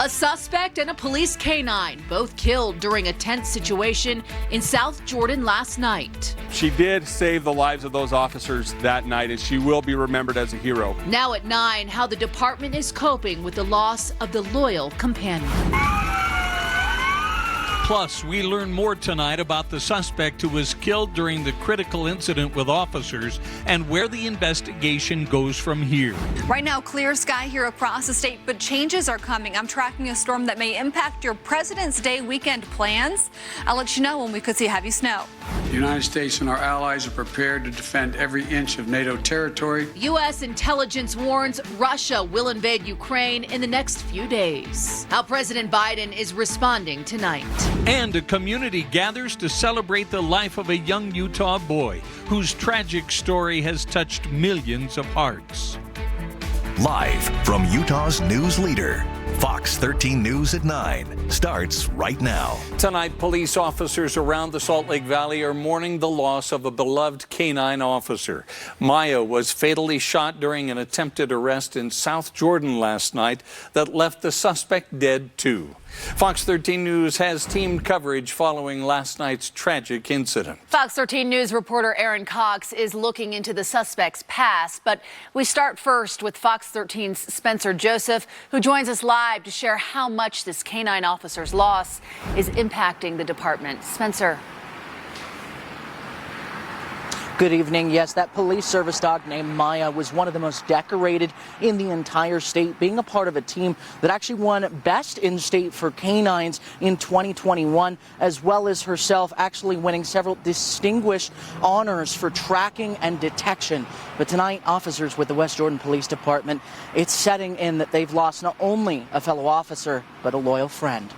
A suspect and a police canine, both killed during a tense situation in South Jordan last night. She did save the lives of those officers that night, and she will be remembered as a hero. Now at 9, how the department is coping with the loss of the loyal companion. Plus, we learn more tonight about the suspect who was killed during the critical incident with officers and where the investigation goes from here. Right now, clear sky here across the state, but changes are coming. I'm tracking a storm that may impact your President's Day weekend plans. I'll let you know when we could see heavy snow. The United States and our allies are prepared to defend every inch of NATO territory. U.S. intelligence warns Russia will invade Ukraine in the next few days. How President Biden is responding tonight. And a community gathers to celebrate the life of a young Utah boy whose tragic story has touched millions of hearts. Live from Utah's news leader, Fox 13 News at 9 starts right now. Tonight, police officers around the Salt Lake Valley are mourning the loss of a beloved canine officer. Maya was fatally shot during an attempted arrest in South Jordan last night that left the suspect dead too. Fox 13 News has teamed coverage following last night's tragic incident. Fox 13 News reporter Aaron Cox is looking into the suspect's past, but we start first with Fox 13's Spencer Joseph, who joins us live to share how much this canine officer's loss is impacting the department. Spencer. Good evening. Yes, that police service dog named Maya was one of the most decorated in the entire state, being a part of a team that actually won Best in State for Canines in 2021, as well as herself actually winning several distinguished honors for tracking and detection. But tonight, officers with the West Jordan Police Department, it's setting in that they've lost not only a fellow officer, but a loyal friend.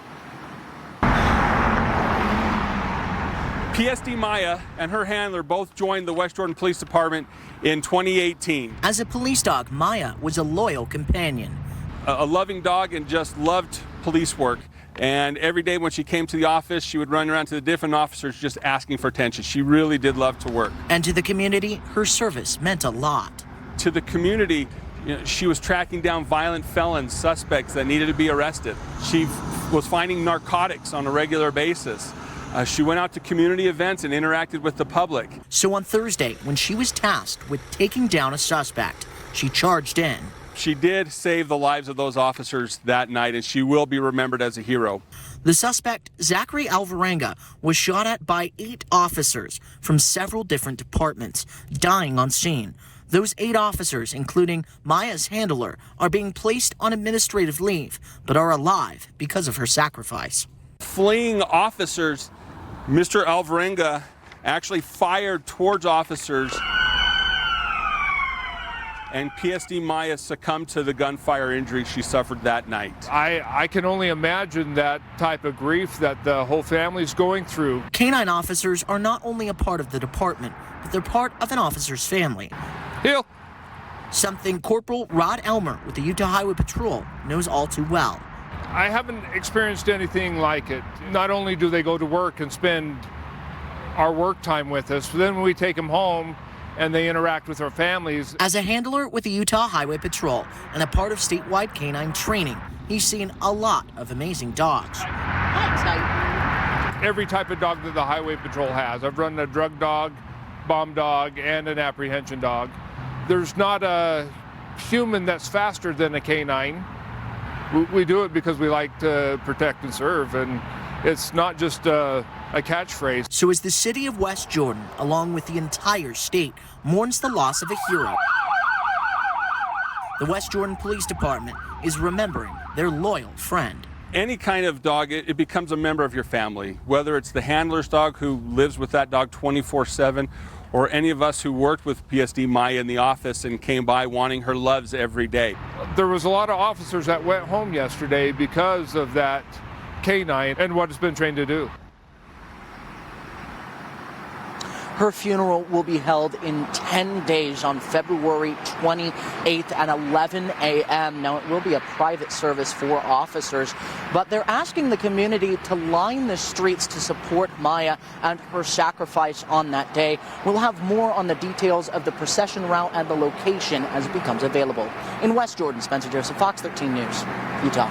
PSD Maya and her handler both joined the West Jordan Police Department in 2018. As a police dog, Maya was a loyal companion. A loving dog and just loved police work. And every day when she came to the office, she would run around to the different officers just asking for attention. She really did love to work. And to the community, her service meant a lot. To the community, she was tracking down violent felons, suspects that needed to be arrested. She was finding narcotics on a regular basis. She went out to community events and interacted with the public. So on Thursday, when she was tasked with taking down a suspect, she charged in. She did save the lives of those officers that night, and she will be remembered as a hero. The suspect, Zachary Alvarenga, was shot at by 8 officers from several different departments, dying on scene. Those 8 officers, including Maya's handler, are being placed on administrative leave, but are alive because of her sacrifice. Fleeing officers, Mr. Alvarenga actually fired towards officers, and PSD Maya succumbed to the gunfire injury she suffered that night. I can only imagine that type of grief that the whole family's going through. Canine officers are not only a part of the department, but they're part of an officer's family. Heel. Something Corporal Rod Elmer with the Utah Highway Patrol knows all too well. I haven't experienced anything like it. Not only do they go to work and spend our work time with us, but then when we take them home and they interact with our families. As a handler with the Utah Highway Patrol and a part of statewide canine training, he's seen a lot of amazing dogs. Every type of dog that the Highway Patrol has. I've run a drug dog, bomb dog, and an apprehension dog. There's not a human that's faster than a canine. We do it because we like to protect and serve, and it's not just a catchphrase. So as the city of West Jordan, along with the entire state, mourns the loss of a hero, the West Jordan Police Department is remembering their loyal friend. Any kind of dog, it becomes a member of your family, whether it's the handler's dog who lives with that dog 24/7, or any of us who worked with PSD Maya in the office and came by wanting her loves every day. There was a lot of officers that went home yesterday because of that canine and what it's been trained to do. Her funeral will be held in 10 days on February 28th at 11 a.m. Now, it will be a private service for officers, but they're asking the community to line the streets to support Maya and her sacrifice on that day. We'll have more on the details of the procession route and the location as it becomes available. In West Jordan, Spencer Joseph, Fox 13 News, Utah.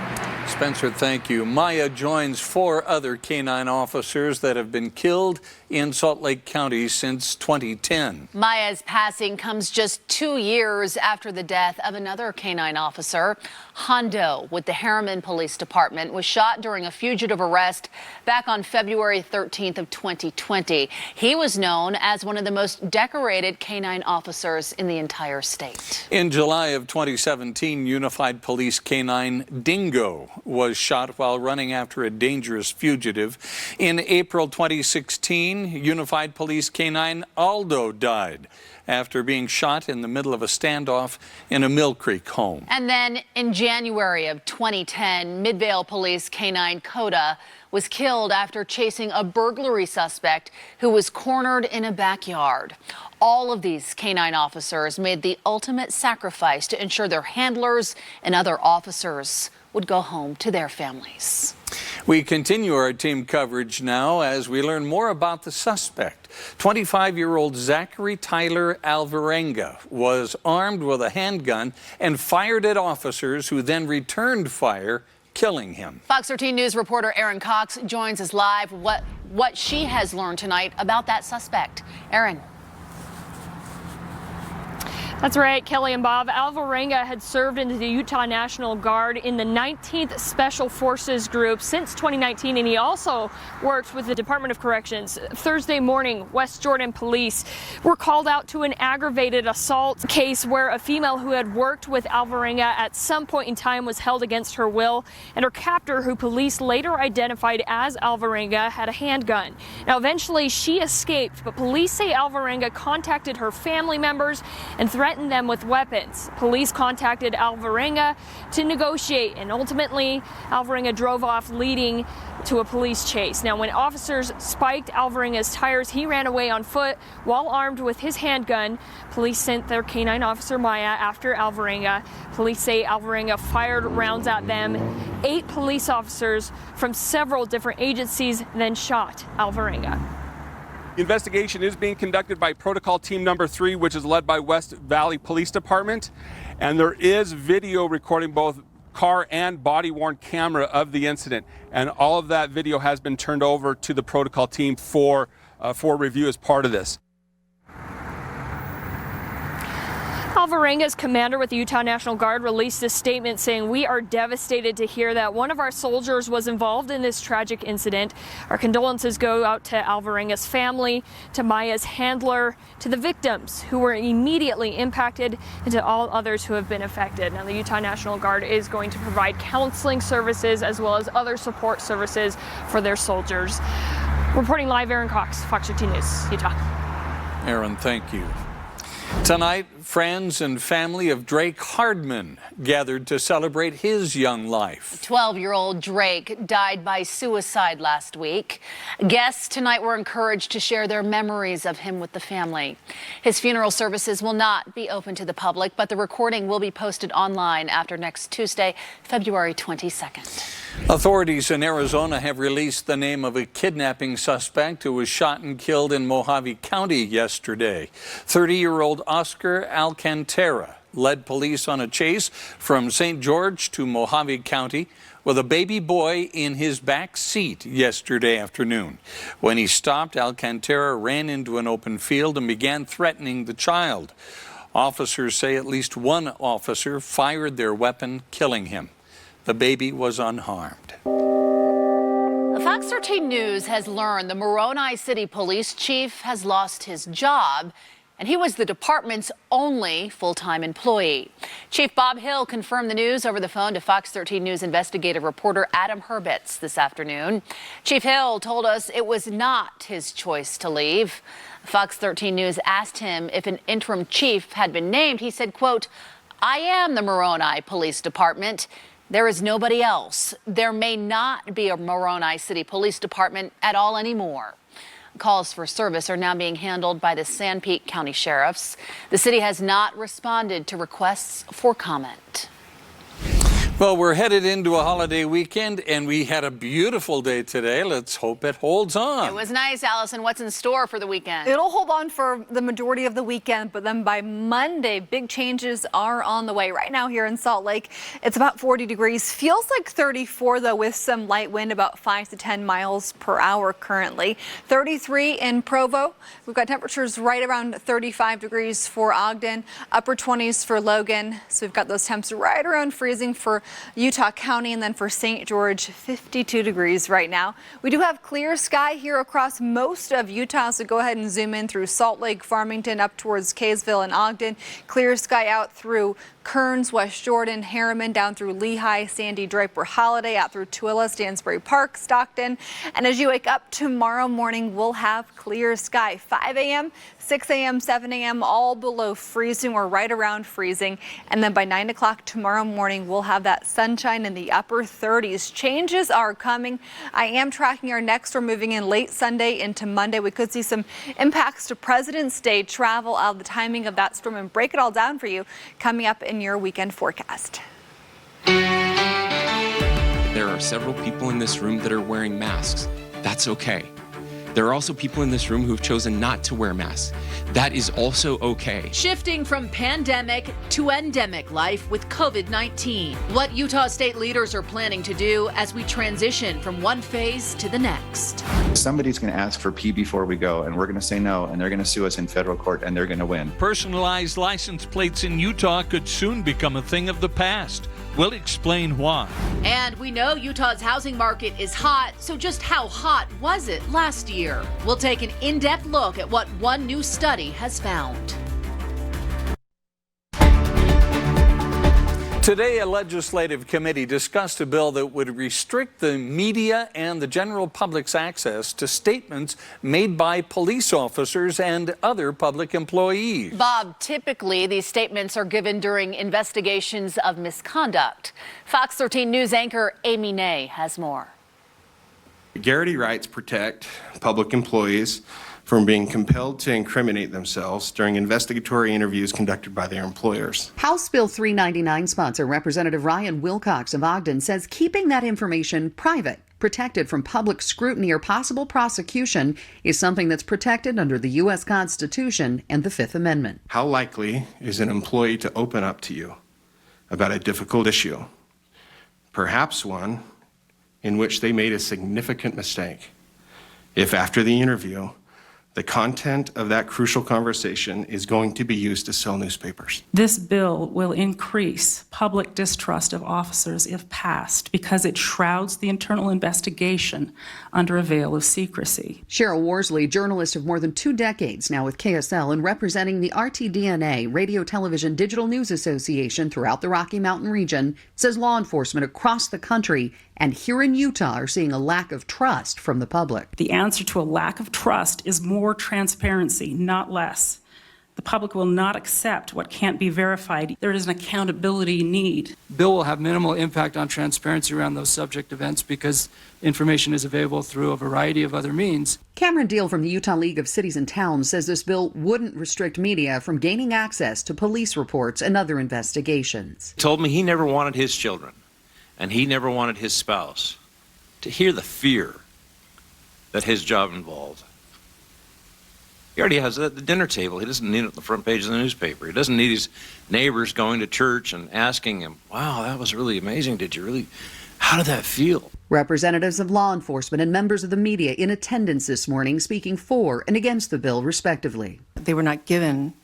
Spencer, thank you. Maya joins 4 other canine officers that have been killed in Salt Lake County since 2010. Maya's passing comes just 2 years after the death of another canine officer. Hondo with the Harriman Police Department was shot during a fugitive arrest back on February 13th of 2020. He was known as one of the most decorated canine officers in the entire state. In July of 2017, Unified Police Canine Dingo was shot while running after a dangerous fugitive. In April 2016, Unified Police Canine Aldo died after being shot in the middle of a standoff in a Mill Creek home. And then in January of 2010, Midvale Police Canine Coda was killed after chasing a burglary suspect who was cornered in a backyard. All of these canine officers made the ultimate sacrifice to ensure their handlers and other officers would go home to their families. We continue our team coverage now as we learn more about the suspect. 25-year-old Zachary Tyler Alvarenga was armed with a handgun and fired at officers who then returned fire, killing him. Fox 13 News reporter Erin Cox joins us live. What she has learned tonight about that suspect. Erin. That's right, Kelly and Bob. Alvarenga had served in the Utah National Guard in the 19th Special Forces Group since 2019, and he also worked with the Department of Corrections. Thursday morning, West Jordan police were called out to an aggravated assault case where a female who had worked with Alvarenga at some point in time was held against her will, and her captor, who police later identified as Alvarenga, had a handgun. Now, eventually she escaped, but police say Alvarenga contacted her family members and threatened them with weapons. Police contacted Alvarenga to negotiate, and ultimately Alvarenga drove off, leading to a police chase. Now, when officers spiked Alvarenga's tires, he ran away on foot while armed with his handgun. Police sent their canine officer Maya after Alvarenga. Police say Alvarenga fired rounds at them. 8 police officers from several different agencies then shot Alvarenga. The investigation is being conducted by Protocol Team Number 3, which is led by West Valley Police Department. And there is video recording both car and body-worn camera of the incident. And all of that video has been turned over to the Protocol Team for review as part of this. Alvarenga's commander with the Utah National Guard released a statement saying, "We are devastated to hear that one of our soldiers was involved in this tragic incident. Our condolences go out to Alvarenga's family, to Maya's handler, to the victims who were immediately impacted, and to all others who have been affected." Now, the Utah National Guard is going to provide counseling services as well as other support services for their soldiers. Reporting live, Erin Cox, Fox 13 News, Utah. Erin, thank you. Tonight, friends and family of Drake Hardman gathered to celebrate his young life. 12-year-old Drake died by suicide last week. Guests tonight were encouraged to share their memories of him with the family. His funeral services will not be open to the public, but the recording will be posted online after next Tuesday, February 22nd. Authorities in Arizona have released the name of a kidnapping suspect who was shot and killed in Mojave County yesterday. 30-year-old Oscar Alcantara led police on a chase from St. George to Mojave County with a baby boy in his back seat yesterday afternoon. When he stopped, Alcantara ran into an open field and began threatening the child. Officers say at least one officer fired their weapon, killing him. The baby was unharmed. Fox 13 News has learned the Moroni City Police Chief has lost his job, and he was the department's only full-time employee. Chief Bob Hill confirmed the news over the phone to Fox 13 News investigative reporter Adam Herbitz this afternoon. Chief Hill told us it was not his choice to leave. Fox 13 News asked him if an interim chief had been named. He said, quote, "I am the Moroni Police Department. There is nobody else. There may not be a Moroni City Police Department at all anymore." Calls for service are now being handled by the Sanpete County Sheriffs. The city has not responded to requests for comment. Well, we're headed into a holiday weekend, and we had a beautiful day today. Let's hope it holds on. It was nice, Allison. What's in store for the weekend? It'll hold on for the majority of the weekend, but then by Monday, big changes are on the way. Right now here in Salt Lake, it's about 40 degrees. Feels like 34, though, with some light wind, about 5 to 10 miles per hour currently. 33 in Provo. We've got temperatures right around 35 degrees for Ogden, upper 20s for Logan. So we've got those temps right around freezing for Utah County, and then for St. George, 52 degrees right now. We do have clear sky here across most of Utah, so go ahead and zoom in through Salt Lake, Farmington, up towards Kaysville and Ogden. Clear sky out through Kearns, West Jordan, Harriman, down through Lehigh, Sandy, Draper, Holiday, out through Tooele, Stansbury Park, Stockton. And as you wake up tomorrow morning, we'll have clear sky. 5 a.m., 6 a.m., 7 a.m., all below freezing or right around freezing. And then by 9 o'clock tomorrow morning, we'll have that sunshine in the upper 30s. Changes are coming. I am tracking our next storm moving in late Sunday into Monday. We could see some impacts to President's Day travel out of the timing of that storm and break it all down for you coming up in your weekend forecast. There are several people in this room that are wearing masks. That's okay. There are also people in this room who've chosen not to wear masks. That is also okay. Shifting from pandemic to endemic life with COVID-19. What Utah state leaders are planning to do as we transition from one phase to the next. Somebody's going to ask for P before we go, and we're going to say no, and they're going to sue us in federal court, and they're going to win. Personalized license plates in Utah could soon become a thing of the past. We'll explain why. And we know Utah's housing market is hot, so just how hot was it last year? We'll take an in-depth look at what one new study has found. Today, a legislative committee discussed a bill that would restrict the media and the general public's access to statements made by police officers and other public employees. Bob, typically these statements are given during investigations of misconduct. Fox 13 News anchor Amy Nay has more. Garrity rights protect public employees from being compelled to incriminate themselves during investigatory interviews conducted by their employers. House Bill 399 sponsor Representative Ryan Wilcox of Ogden says keeping that information private, protected from public scrutiny or possible prosecution, is something that's protected under the U.S. Constitution and the Fifth Amendment. How likely is an employee to open up to you about a difficult issue, perhaps one in which they made a significant mistake, if after the interview, the content of that crucial conversation is going to be used to sell newspapers? This bill will increase public distrust of officers if passed because it shrouds the internal investigation under a veil of secrecy. Cheryl Worsley, journalist of more than 2 decades now with KSL and representing the RTDNA, Radio Television Digital News Association throughout the Rocky Mountain region, says law enforcement across the country and here in Utah are seeing a lack of trust from the public. The answer to a lack of trust is more transparency, not less. The public will not accept what can't be verified. There is an accountability need. Bill will have minimal impact on transparency around those subject events because information is available through a variety of other means. Cameron Deal from the Utah League of Cities and Towns says this bill wouldn't restrict media from gaining access to police reports and other investigations. He told me he never wanted his children and he never wanted his spouse to hear the fear that his job involved. He already has it at the dinner table. He doesn't need it at the front page of the newspaper. He doesn't need his neighbors going to church and asking him, wow, that was really amazing. How did that feel? Representatives of law enforcement and members of the media in attendance this morning speaking for and against the bill, respectively. They were not given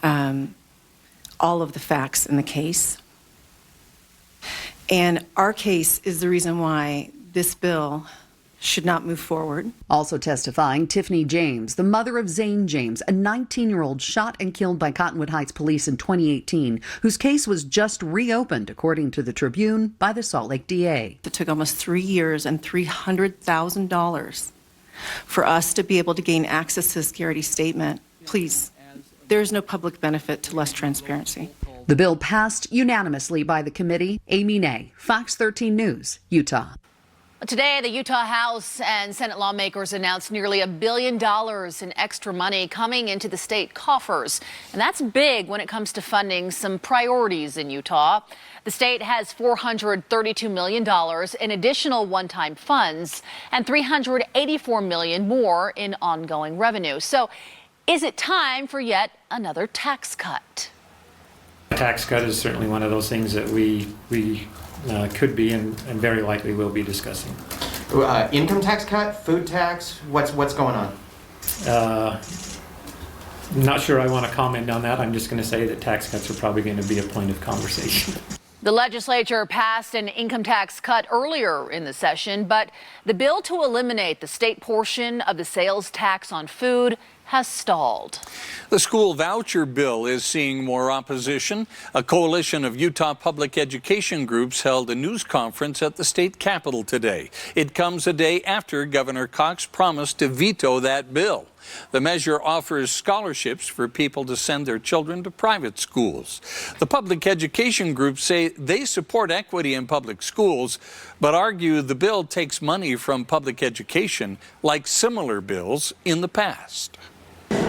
all of the facts in the case. And our case is the reason why this bill should not move forward. Also testifying, Tiffany James, the mother of Zane James, a 19-year-old shot and killed by Cottonwood Heights police in 2018, whose case was just reopened, according to the Tribune, by the Salt Lake DA. It took almost 3 years and $300,000 for us to be able to gain access to this Garrity statement. Please, there is no public benefit to less transparency. The bill passed unanimously by the committee. Amy Nay, Fox 13 News, Utah. Today, the Utah House and Senate lawmakers announced nearly $1 billion in extra money coming into the state coffers. And that's big when it comes to funding some priorities in Utah. The state has $432 million in additional one-time funds and $384 million more in ongoing revenue. So is it time for yet another tax cut? A tax cut is certainly one of those things that we could be and very likely will be discussing. Income tax cut, food tax, what's going on? Not sure I want to comment on that. I'm just going to say that tax cuts are probably going to be a point of conversation. The legislature passed an income tax cut earlier in the session, but the bill to eliminate the state portion of the sales tax on food has stalled. The school voucher bill is seeing more opposition. A coalition of Utah public education groups held a news conference at the state capitol today. It comes a day after Governor Cox promised to veto that bill. The measure offers scholarships for people to send their children to private schools. The public education groups say they support equity in public schools, but argue the bill takes money from public education like similar bills in the past.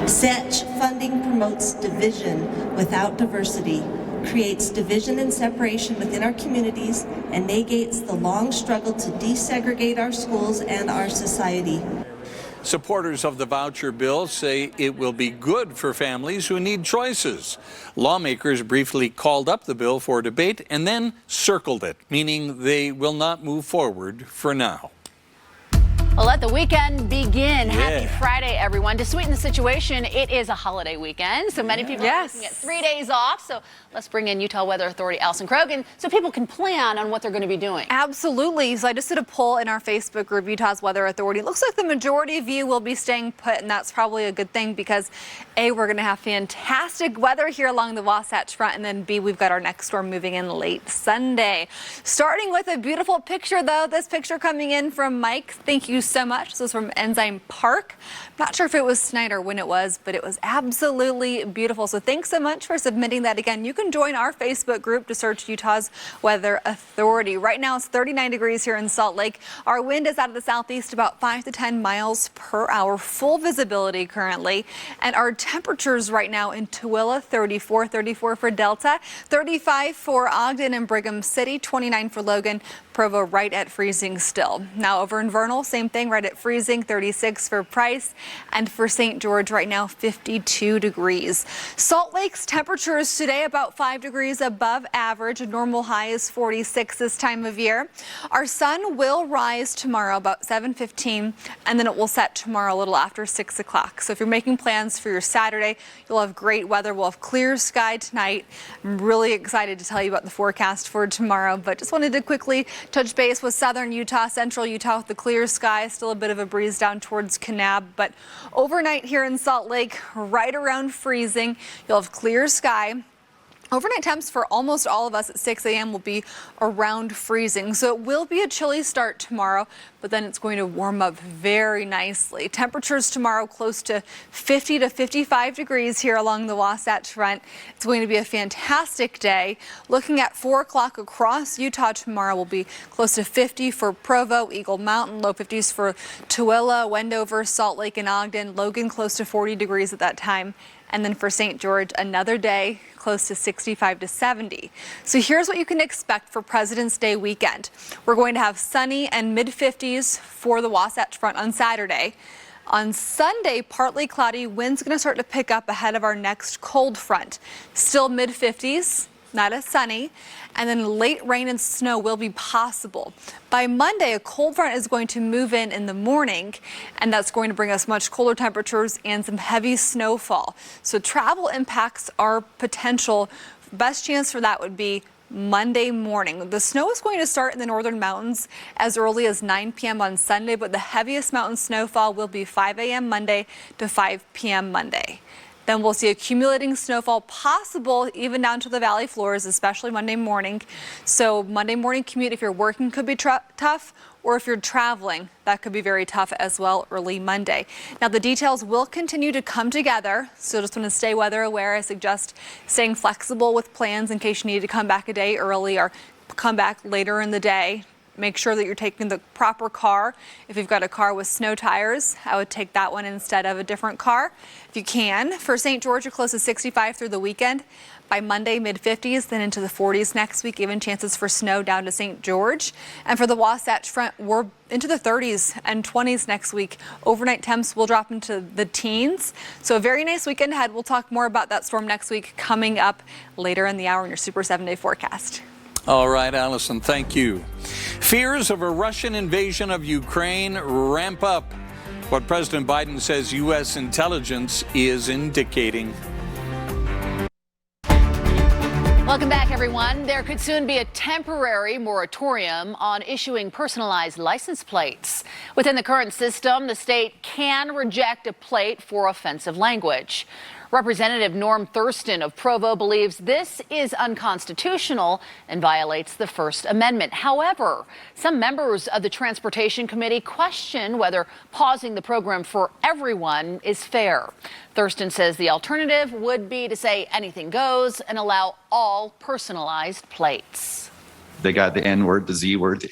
Such funding promotes division without diversity, creates division and separation within our communities, and negates the long struggle to desegregate our schools and our society. Supporters of the voucher bill say it will be good for families who need choices. Lawmakers briefly called up the bill for debate and then circled it, meaning they will not move forward for now. Well, let the weekend begin. Yeah. Happy Friday, everyone. To sweeten the situation, it is a holiday weekend, so many people are looking at 3 days off. So let's bring in Utah Weather Authority Allison Krogan so people can plan on what they're going to be doing. Absolutely. So I just did a poll in our Facebook group, Utah's Weather Authority. It looks like the majority of you will be staying put, and that's probably a good thing because A, we're going to have fantastic weather here along the Wasatch Front, and then B, we've got our next storm moving in late Sunday. Starting with a beautiful picture, though. This picture coming in from Mike. Thank you so much. This was from Enzyme Park. Not sure if it was tonight or when it was, but it was absolutely beautiful. So thanks so much for submitting that. Again, you can join our Facebook group to search Utah's Weather Authority. Right now it's 39 degrees here in Salt Lake. Our wind is out of the southeast about 5 to 10 miles per hour. Full visibility currently. And our temperatures right now in Tooele, 34 for Delta, 35 for Ogden and Brigham City, 29 for Logan, Provo right at freezing still. Now over in Vernal, same thing, right at freezing, 36 for Price, and for St. George right now, 52 degrees. Salt Lake's temperatures today about 5 degrees above average. A normal high is 46 this time of year. Our sun will rise tomorrow about 7:15, and then it will set tomorrow a little after 6 o'clock. So if you're making plans for your Saturday, you'll have great weather. We'll have clear sky tonight. I'm really excited to tell you about the forecast for tomorrow, but just wanted to quickly touch base with southern Utah, central Utah with the clear sky. Still a bit of a breeze down towards Kanab, but overnight here in Salt Lake, right around freezing. You'll have clear sky. Overnight temps for almost all of us at 6 a.m. will be around freezing, so it will be a chilly start tomorrow, but then it's going to warm up very nicely. Temperatures tomorrow close to 50 to 55 degrees here along the Wasatch Front. It's going to be a fantastic day. Looking at 4 o'clock across Utah tomorrow will be close to 50 for Provo, Eagle Mountain, low 50s for Tooele, Wendover, Salt Lake, and Ogden. Logan close to 40 degrees at that time. And then for St. George, another day close to 65 to 70. So here's what you can expect for President's Day weekend. We're going to have sunny and mid-50s for the Wasatch Front on Saturday. On Sunday, partly cloudy, wind's going to start to pick up ahead of our next cold front. Still mid-50s. Not as sunny, and then late rain and snow will be possible. By Monday, a cold front is going to move in the morning, and that's going to bring us much colder temperatures and some heavy snowfall. So travel impacts are potential. Best chance for that would be Monday morning. The snow is going to start in the northern mountains as early as 9 p.m. on Sunday, but the heaviest mountain snowfall will be 5 a.m. Monday to 5 p.m. Monday. Then we'll see accumulating snowfall possible even down to the valley floors, especially Monday morning. So Monday morning commute, if you're working, could be tough, or if you're traveling, that could be very tough as well early Monday. Now the details will continue to come together, so just want to stay weather aware. I suggest staying flexible with plans in case you need to come back a day early or come back later in the day. make sure that you're taking the proper car. If you've got a car with snow tires, I would take that one instead of a different car if you can. For St. George, you're close to 65 through the weekend. By Monday, mid-50s, then into the 40s next week, even chances for snow down to St. George. And for the Wasatch Front, we're into the 30s and 20s next week. Overnight temps will drop into the teens. So a very nice weekend ahead. We'll talk more about that storm next week coming up later in the hour in your Super 7-day forecast. All right, Allison, thank you. Fears of a Russian invasion of Ukraine ramp up. What President Biden says U.S. intelligence is indicating. Welcome back, everyone. There could soon be a temporary moratorium on issuing personalized license plates. Within the current system, the state can reject a plate for offensive language. Representative Norm Thurston of Provo believes this is unconstitutional and violates the First Amendment. However, some members of the Transportation Committee question whether pausing the program for everyone is fair. Thurston says the alternative would be to say anything goes and allow all personalized plates. They got the N word, the Z word.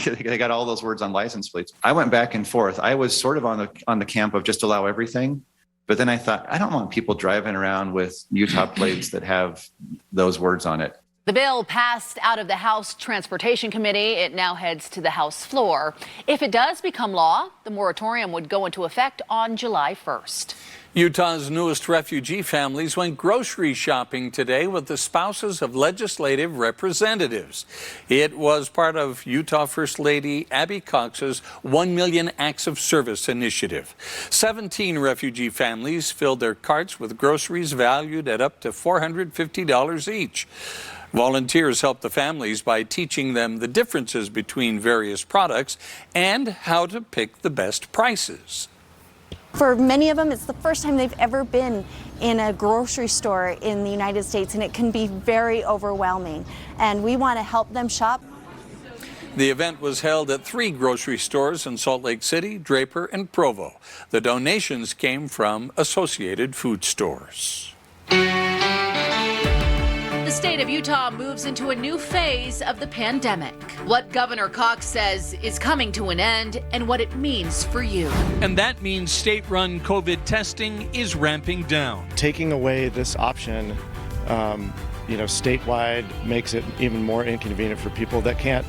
They got all those words on license plates. I went back and forth. I was sort of on the camp of just allow everything. But then I thought, I don't want people driving around with Utah plates that have those words on it. The bill passed out of the House Transportation Committee. It now heads to the House floor. If it does become law, the moratorium would go into effect on July 1st. Utah's newest refugee families went grocery shopping today with the spouses of legislative representatives. It was part of Utah First Lady Abby Cox's 1 Million Acts of Service initiative. 17 refugee families filled their carts with groceries valued at up to $450 each. Volunteers helped the families by teaching them the differences between various products and how to pick the best prices. For many of them, it's the first time they've ever been in a grocery store in the United States, and it can be very overwhelming. And we want to help them shop. The event was held at 3 grocery stores in Salt Lake City, Draper, and Provo. The donations came from Associated Food Stores. The state of Utah moves into a new phase of the pandemic. What Governor Cox says is coming to an end and what it means for you. And that means state-run COVID testing is ramping down. Taking away this option, statewide makes it even more inconvenient for people that can't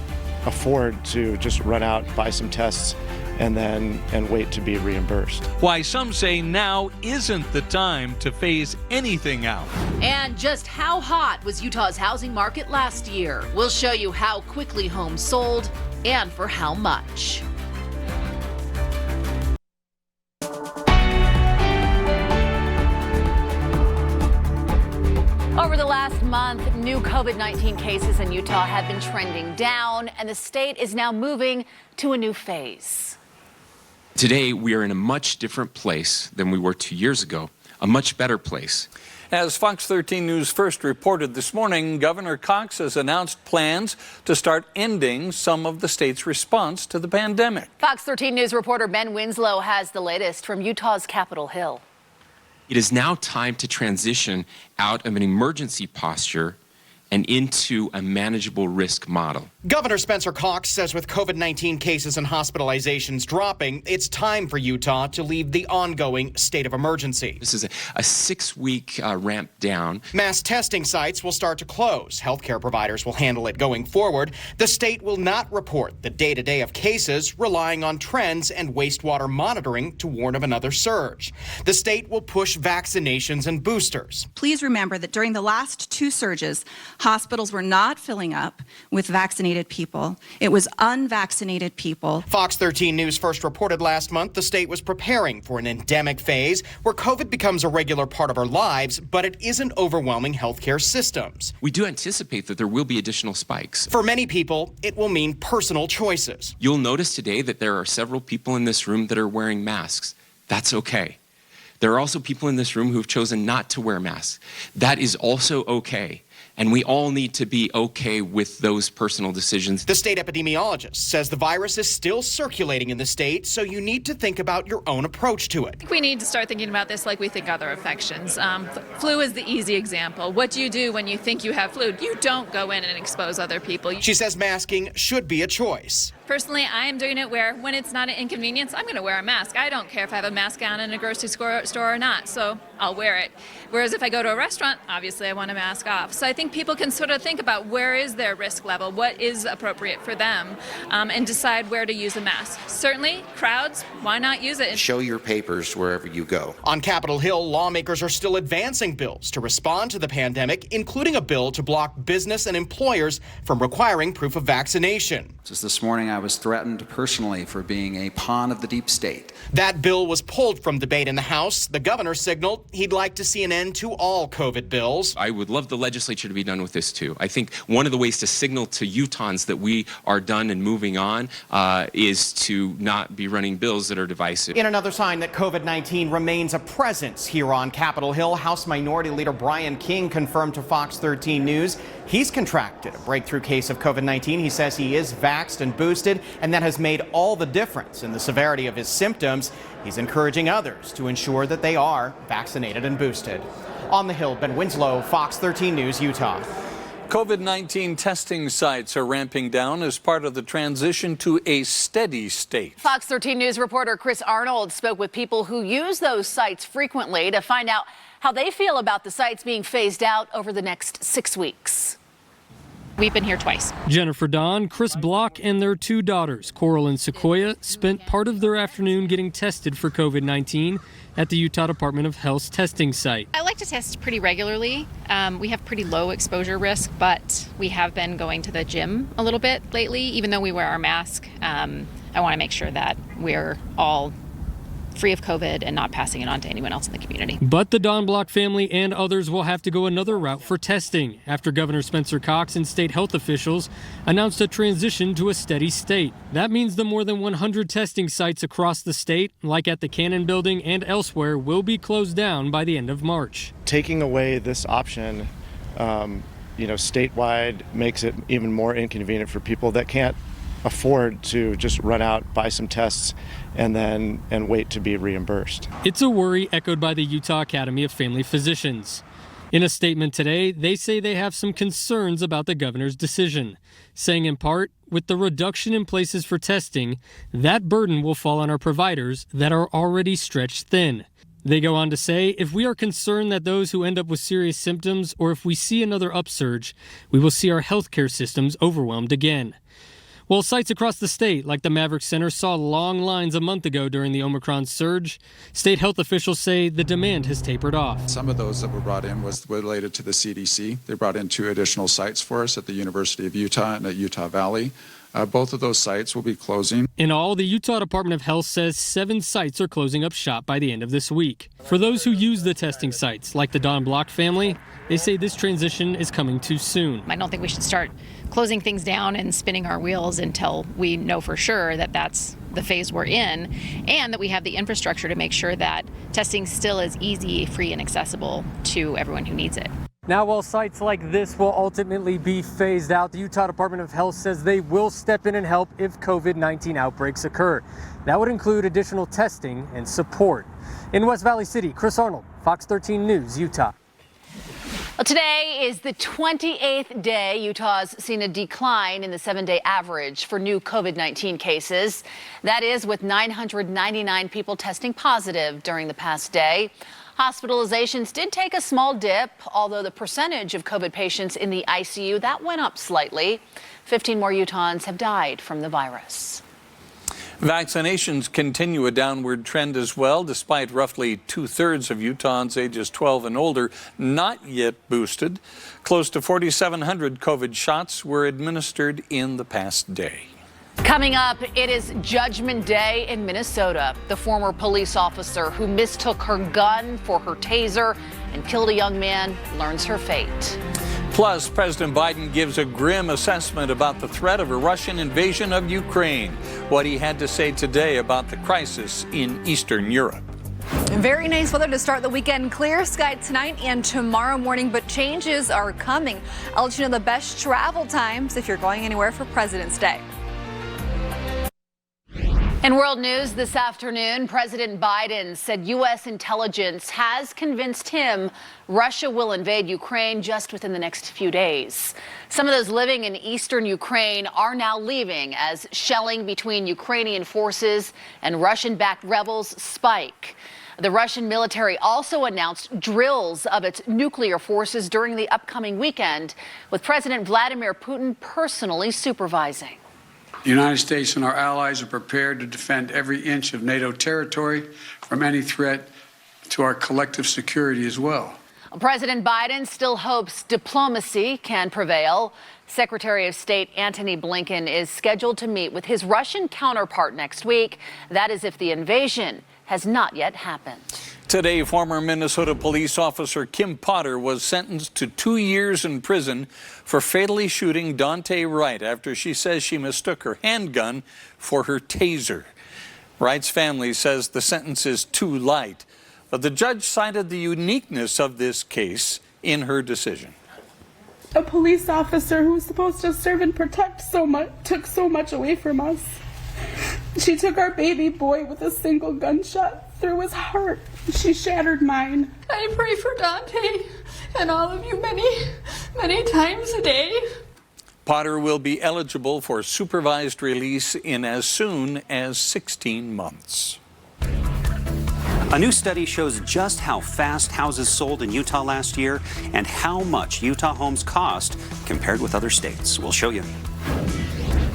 afford to just run out, buy some tests, and wait to be reimbursed. Why some say now isn't the time to phase anything out. And just how hot was Utah's housing market last year? We'll show you how quickly homes sold and for how much. Over the last month, new COVID-19 cases in Utah have been trending down, and the state is now moving to a new phase. Today, we are in a much different place than we were 2 years ago, a much better place. As Fox 13 News first reported this morning, Governor Cox has announced plans to start ending some of the state's response to the pandemic. Fox 13 News reporter Ben Winslow has the latest from Utah's Capitol Hill. It is now time to transition out of an emergency posture and into a manageable risk model. Governor Spencer Cox says with COVID-19 cases and hospitalizations dropping, it's time for Utah to leave the ongoing state of emergency. This is a 6-week ramp down. Mass testing sites will start to close. Healthcare providers will handle it going forward. The state will not report the day-to-day of cases, relying on trends and wastewater monitoring to warn of another surge. The state will push vaccinations and boosters. Please remember that during the last 2 surges, hospitals were not filling up with vaccinated people. It was unvaccinated people. Fox 13 News first reported last month the state was preparing for an endemic phase where COVID becomes a regular part of our lives, but it isn't overwhelming healthcare systems. We do anticipate that there will be additional spikes. For many people, it will mean personal choices. You'll notice today that there are several people in this room that are wearing masks. That's okay. There are also people in this room who have chosen not to wear masks. That is also okay. And we all need to be okay with those personal decisions. The state epidemiologist says the virus is still circulating in the state, so you need to think about your own approach to it. I think we need to start thinking about this like we think other infections. Flu is the easy example. What do you do when you think you have flu? You don't go in and expose other people. She says masking should be a choice. Personally, I am doing it where when it's not an inconvenience, I'm going to wear a mask. I don't care if I have a mask on in a grocery store or not, so I'll wear it. Whereas if I go to a restaurant, obviously I want a mask off. So I think people can sort of think about where is their risk level, what is appropriate for them, and decide where to use a mask. Certainly, crowds, why not use it? Show your papers wherever you go. On Capitol Hill, lawmakers are still advancing bills to respond to the pandemic, including a bill to block business and employers from requiring proof of vaccination. Just this morning, I was threatened personally for being a pawn of the deep state. That bill was pulled from debate in the House. The governor signaled he'd like to see an end to all COVID bills. I would love the legislature to be done with this too. I think one of the ways to signal to Utahns that we are done and moving on is to not be running bills that are divisive. In another sign that COVID-19 remains a presence here on Capitol Hill, House Minority Leader Brian King confirmed to Fox 13 News he's contracted a breakthrough case of COVID-19. He says he is vaxxed and boosted, and that has made all the difference in the severity of his symptoms. He's encouraging others to ensure that they are vaccinated and boosted. On the Hill, Ben Winslow, Fox 13 News, Utah. COVID-19 testing sites are ramping down as part of the transition to a steady state. Fox 13 News reporter Chris Arnold spoke with people who use those sites frequently to find out how they feel about the sites being phased out over the next 6 weeks. We've been here twice. Jennifer Don, Chris Block, and their two daughters, Coral and Sequoia, spent part of their afternoon getting tested for COVID-19 at the Utah Department of Health's testing site. I like to test pretty regularly. We have pretty low exposure risk, but we have been going to the gym a little bit lately, even though we wear our mask. I want to make sure that we're all free of COVID and not passing it on to anyone else in the community. But the Don Block family and others will have to go another route for testing after Governor Spencer Cox and state health officials announced a transition to a steady state. That means the more than 100 testing sites across the state, like at the Cannon Building and elsewhere, will be closed down by the end of March. Taking away this option, statewide makes it even more inconvenient for people that can't afford to just run out, buy some tests, and wait to be reimbursed. It's a worry echoed by the Utah Academy of Family Physicians. In a statement today, they say they have some concerns about the governor's decision, saying in part, with the reduction in places for testing, that burden will fall on our providers that are already stretched thin. They go on to say, if we are concerned that those who end up with serious symptoms or if we see another upsurge, we will see our healthcare systems overwhelmed again. While sites across the state, like the Maverick Center, saw long lines a month ago during the Omicron surge, state health officials say the demand has tapered off. Some of those that were brought in was related to the CDC. They brought in 2 additional sites for us at the University of Utah and at Utah Valley. Both of those sites will be closing. In all, the Utah Department of Health says 7 sites are closing up shop by the end of this week. For those who use the testing sites, like the Don Block family, they say this transition is coming too soon. I don't think we should start closing things down and spinning our wheels until we know for sure that that's the phase we're in, and that we have the infrastructure to make sure that testing still is easy, free, and accessible to everyone who needs it. Now, while sites like this will ultimately be phased out, the Utah Department of Health says they will step in and help if COVID-19 outbreaks occur. That would include additional testing and support. In West Valley City, Chris Arnold, Fox 13 News, Utah. Well, today is the 28th day Utah's seen a decline in the 7-day average for new COVID-19 cases. That is with 999 people testing positive during the past day. Hospitalizations did take a small dip, although the percentage of COVID patients in the ICU, that went up slightly. 15 more Utahns have died from the virus. Vaccinations continue a downward trend as well, despite roughly 2/3 of Utahns ages 12 and older not yet boosted. Close to 4,700 COVID shots were administered in the past day. Coming up, it is Judgment Day in Minnesota. The former police officer who mistook her gun for her taser and killed a young man learns her fate. Plus, President Biden gives a grim assessment about the threat of a Russian invasion of Ukraine. What he had to say today about the crisis in Eastern Europe. Very nice weather to start the weekend. Clear sky tonight and tomorrow morning, but changes are coming. I'll let you know the best travel times if you're going anywhere for President's Day. In world news this afternoon, President Biden said U.S. intelligence has convinced him Russia will invade Ukraine just within the next few days. Some of those living in eastern Ukraine are now leaving as shelling between Ukrainian forces and Russian-backed rebels spike. The Russian military also announced drills of its nuclear forces during the upcoming weekend, with President Vladimir Putin personally supervising. The United States and our allies are prepared to defend every inch of NATO territory from any threat to our collective security as well. President Biden still hopes diplomacy can prevail. Secretary of State Antony Blinken is scheduled to meet with his Russian counterpart next week. That is if the invasion has not yet happened. Today, former Minnesota police officer Kim Potter was sentenced to 2 years in prison for fatally shooting Dante Wright after she says she mistook her handgun for her taser. Wright's family says the sentence is too light, but the judge cited the uniqueness of this case in her decision. A police officer who was supposed to serve and protect took so much away from us. She took our baby boy with a single gunshot through his heart. She shattered mine. I pray for Dante and all of you many, many times a day. Potter will be eligible for supervised release in as soon as 16 months. A new study shows just how fast houses sold in Utah last year and how much Utah homes cost compared with other states. We'll show you.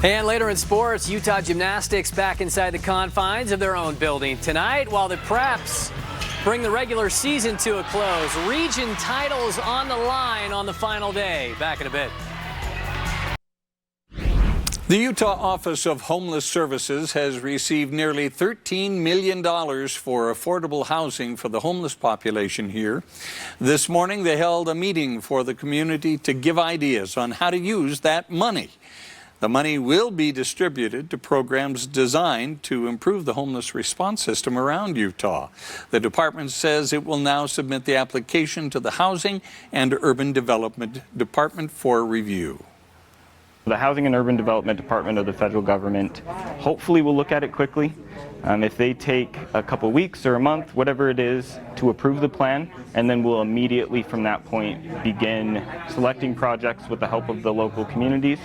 And later in sports, Utah gymnastics back inside the confines of their own building tonight, while the Preps bring the regular season to a close. Region titles on the line on the final day. Back in a bit. The Utah Office of Homeless Services has received nearly $13 million for affordable housing for the homeless population here. This morning, they held a meeting for the community to give ideas on how to use that money. The money will be distributed to programs designed to improve the homeless response system around Utah. The department says it will now submit the application to the Housing and Urban Development Department for review. The Housing and Urban Development Department of the federal government hopefully will look at it quickly. If they take a couple weeks or a month, whatever it is, to approve the plan, and then we'll immediately from that point begin selecting projects with the help of the local communities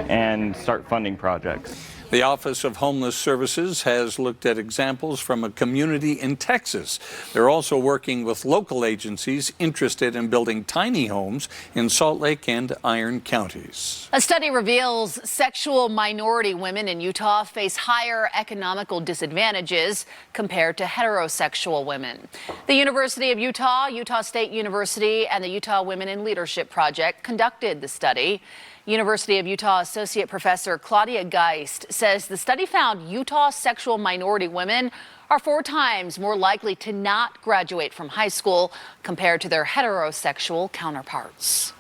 and start funding projects. The Office of Homeless Services has looked at examples from a community in Texas. They're also working with local agencies interested in building tiny homes in Salt Lake and Iron counties. A study reveals sexual minority women in Utah face higher economical disadvantages compared to heterosexual women. The University of Utah, Utah State University, and the Utah Women in Leadership Project conducted the study. University of Utah Associate Professor Claudia Geist says the study found Utah sexual minority women are 4 times more likely to not graduate from high school compared to their heterosexual counterparts.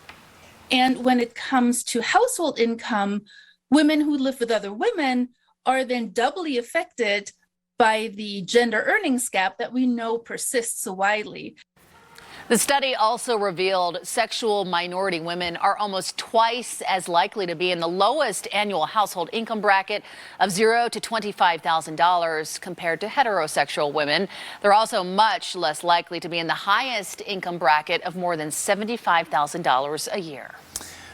And when it comes to household income, women who live with other women are then doubly affected by the gender earnings gap that we know persists so widely. The study also revealed sexual minority women are almost twice as likely to be in the lowest annual household income bracket of $0 to $25,000 compared to heterosexual women. They're also much less likely to be in the highest income bracket of more than $75,000 a year.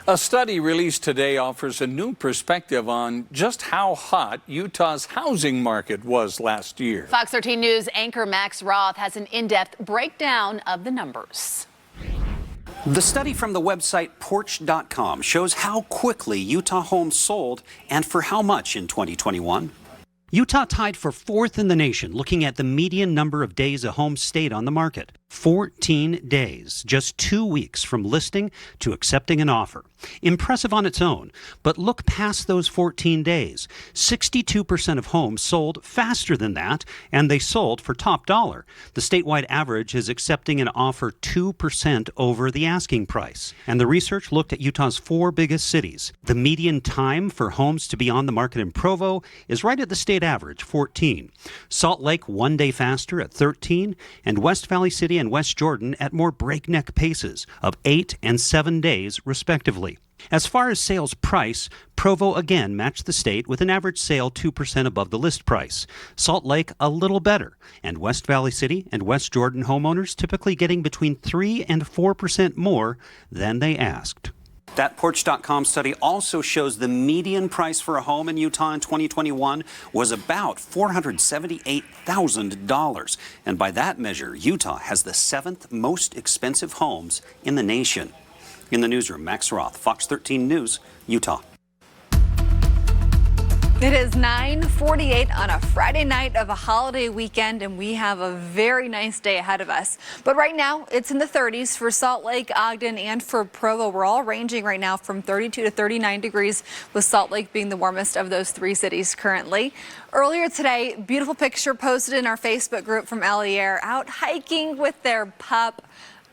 A study released today offers a new perspective on just how hot Utah's housing market was last year. Fox 13 News anchor Max Roth has an in-depth breakdown of the numbers. The study from the website Porch.com shows how quickly Utah homes sold and for how much in 2021. Utah tied for 4th in the nation, looking at the median number of days a home stayed on the market. 14 days, just 2 weeks from listing to accepting an offer. Impressive on its own, but look past those 14 days. 62% of homes sold faster than that, and they sold for top dollar. The statewide average is accepting an offer 2% over the asking price. And the research looked at Utah's 4 biggest cities. The median time for homes to be on the market in Provo is right at the state average, 14. Salt Lake 1 day faster at 13, and West Valley City and West Jordan at more breakneck paces of 8 and 7 days, respectively. As far as sales price, Provo again matched the state with an average sale 2% above the list price. Salt Lake a little better, and West Valley City and West Jordan homeowners typically getting between 3 and 4% more than they asked. That Porch.com study also shows the median price for a home in Utah in 2021 was about $478,000. And by that measure, Utah has the 7th most expensive homes in the nation. In the newsroom, Max Roth, Fox 13 News, Utah. It is 9:48 on a Friday night of a holiday weekend, and we have a very nice day ahead of us. But right now, it's in the 30s for Salt Lake, Ogden, and for Provo. We're all ranging right now from 32 to 39 degrees, with Salt Lake being the warmest of those 3 cities currently. Earlier today, beautiful picture posted in our Facebook group from Eliere out hiking with their pup.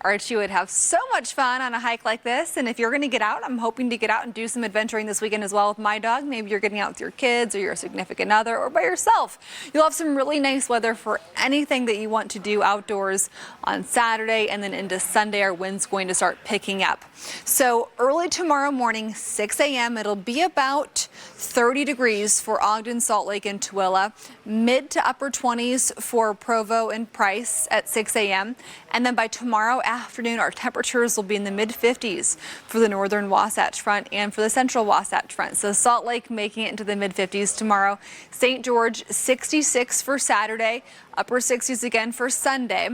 Archie would have so much fun on a hike like this, and if you're going to get out, I'm hoping to get out and do some adventuring this weekend as well with my dog. Maybe you're getting out with your kids or your significant other or by yourself. You'll have some really nice weather for anything that you want to do outdoors on Saturday, and then into Sunday our wind's going to start picking up. So early tomorrow morning, 6 a.m., it'll be about 30 degrees for Ogden, Salt Lake, and Tooele, mid to upper 20s for Provo and Price at 6 a.m. And then by tomorrow afternoon, our temperatures will be in the mid-50s for the northern Wasatch Front and for the central Wasatch Front. So Salt Lake making it into the mid-50s tomorrow. St. George, 66 for Saturday, upper 60s again for Sunday.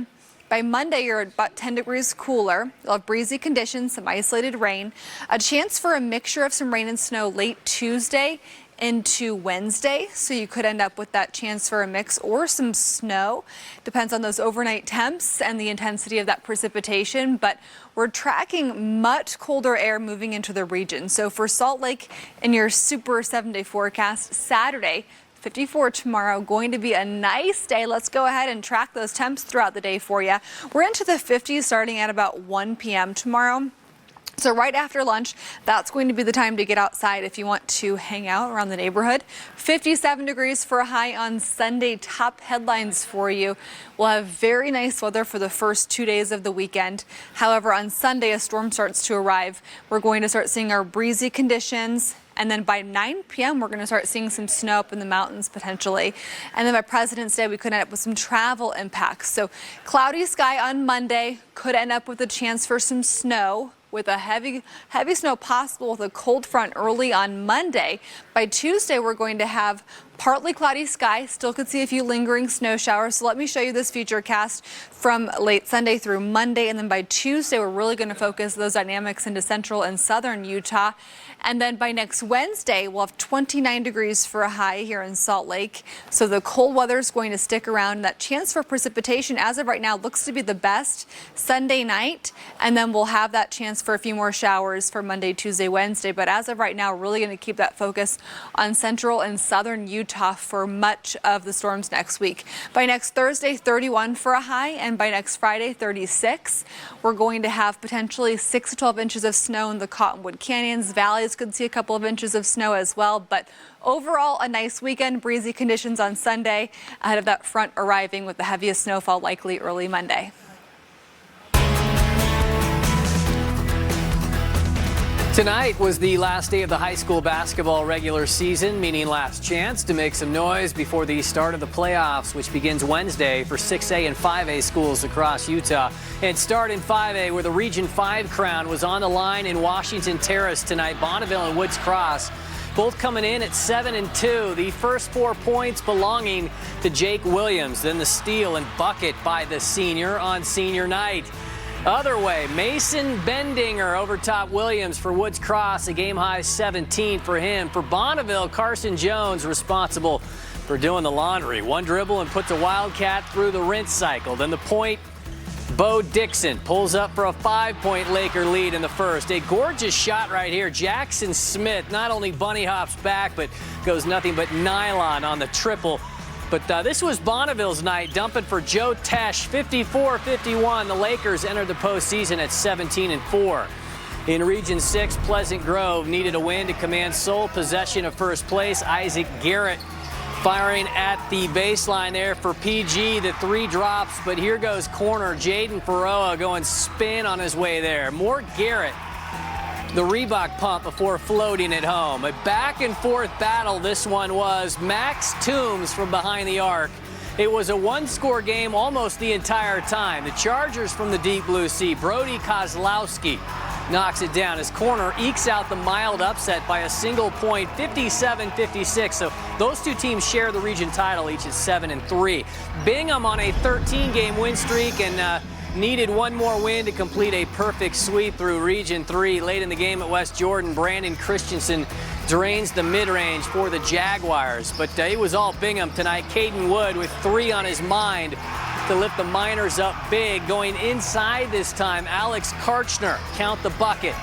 By Monday, you're about 10 degrees cooler. You'll have breezy conditions, some isolated rain, a chance for a mixture of some rain and snow late Tuesday into Wednesday, so you could end up with that chance for a mix or some snow. Depends on those overnight temps and the intensity of that precipitation, but we're tracking much colder air moving into the region. So for Salt Lake in your super 7-day forecast, Saturday, 54 tomorrow, going to be a nice day. Let's go ahead and track those temps throughout the day for you. We're into the 50s starting at about 1 p.m. tomorrow. So right after lunch, that's going to be the time to get outside if you want to hang out around the neighborhood. 57 degrees for a high on Sunday. Top headlines for you. We'll have very nice weather for the first 2 days of the weekend. However, on Sunday, a storm starts to arrive. We're going to start seeing our breezy conditions. And then by 9 p.m., we're going to start seeing some snow up in the mountains potentially. And then by President's Day, we could end up with some travel impacts. So cloudy sky on Monday, could end up with a chance for some snow, with a heavy snow possible with a cold front early on Monday. By Tuesday, we're going to have partly cloudy sky. Still could see a few lingering snow showers. So let me show you this futurecast from late Sunday through Monday. And then by Tuesday, we're really going to focus those dynamics into central and southern Utah. And then by next Wednesday, we'll have 29 degrees for a high here in Salt Lake. So the cold weather is going to stick around. That chance for precipitation as of right now looks to be the best Sunday night. And then we'll have that chance for a few more showers for Monday, Tuesday, Wednesday. But as of right now, we're really going to keep that focus on central and southern Utah for much of the storms next week. By next Thursday, 31 for a high, and by next Friday, 36. We're going to have potentially 6 to 12 inches of snow in the Cottonwood Canyons. Valleys could see a couple of inches of snow as well, but overall a nice weekend. Breezy conditions on Sunday ahead of that front arriving with the heaviest snowfall likely early Monday. Tonight was the last day of the high school basketball regular season, meaning last chance to make some noise before the start of the playoffs, which begins Wednesday for 6A and 5A schools across Utah. And start in 5A, where the Region 5 crown was on the line in Washington Terrace tonight. Bonneville and Woods Cross both coming in at 7-2. The first 4 points belonging to Jake Williams, then the steal and bucket by the senior on senior night. Other way, Mason Bendinger over top Williams for Woods Cross, a game-high 17 for him. For Bonneville, Carson Jones responsible for doing the laundry. One dribble and puts a Wildcat through the rinse cycle. Then the point Bo Dixon pulls up for a 5-point Laker lead in the first. A gorgeous shot right here. Jackson Smith not only bunny hops back, but goes nothing but nylon on the triple. But this was Bonneville's night, dumping for Joe Tesh, 54-51. The Lakers entered the postseason at 17-4. In Region 6, Pleasant Grove needed a win to command sole possession of first place. Isaac Garrett firing at the baseline there for PG. The three drops, but here goes corner. Jaden Ferroa going spin on his way there. More Garrett. The Reebok pump before floating it home. A back-and-forth battle this one was. Max Toombs from behind the arc. It was a one-score game almost the entire time. The Chargers from the deep blue sea. Brody Kozlowski knocks it down. His corner ekes out the mild upset by a single point, 57-56. So those two teams share the region title, each at 7-3. Bingham on a 13-game win streak and needed one more win to complete a perfect sweep through Region 3. Late in the game at West Jordan, Brandon Christensen drains the mid-range for the Jaguars. But it was all Bingham tonight. Caden Wood with 3 on his mind to lift the Miners up big. Going inside this time, Alex Karchner count the bucket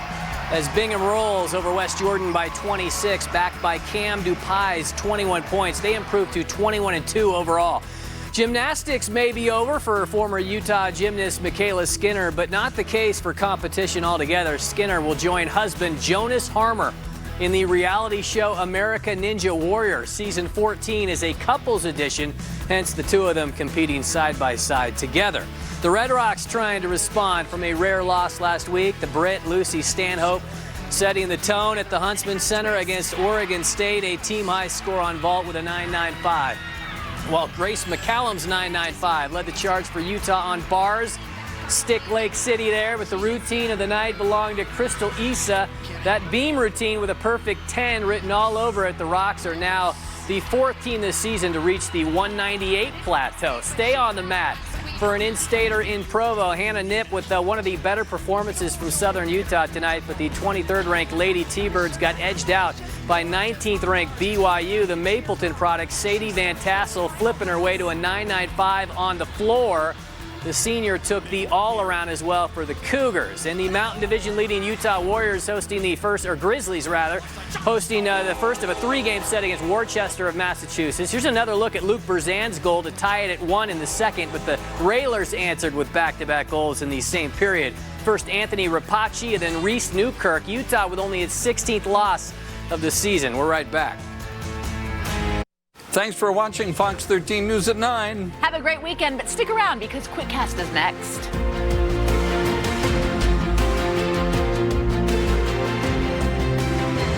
as Bingham rolls over West Jordan by 26, backed by Cam Dupai's 21 points. They improved to 21-2 overall. Gymnastics may be over for former Utah gymnast Michaela Skinner, but not the case for competition altogether. Skinner will join husband Jonas Harmer in the reality show America Ninja Warrior. Season 14 is a couples edition, hence the two of them competing side by side together. The Red Rocks trying to respond from a rare loss last week. The Brit Lucy Stanhope setting the tone at the Huntsman Center against Oregon State, a team-high score on vault with a 9.95. While Grace McCallum's 9.95 led the charge for Utah on bars. Stick Lake City there, but the routine of the night belonged to Crystal Issa. That beam routine with a perfect 10 written all over it. The Rocks are now the 4th team this season to reach the 198 plateau. Stay on the mat for an in-stater in Provo. Hannah Knipp with one of the better performances from Southern Utah tonight, but the 23rd-ranked Lady T-Birds got edged out by 19th-ranked BYU. The Mapleton product, Sadie Van Tassel, flipping her way to a 9.95 on the floor. The senior took the all-around as well for the Cougars. And the Mountain Division leading Utah Warriors hosting the first, or Grizzlies rather, hosting the first of a 3-game set against Worcester of Massachusetts. Here's another look at Luke Berzan's goal to tie it at 1 in the second, but the Railers answered with back-to-back goals in the same period. First Anthony Rapace and then Reese Newkirk. Utah with only its 16th loss of the season. We're right back. Thanks for watching Fox 13 News at 9. Have a great weekend, but stick around because QuickCast is next.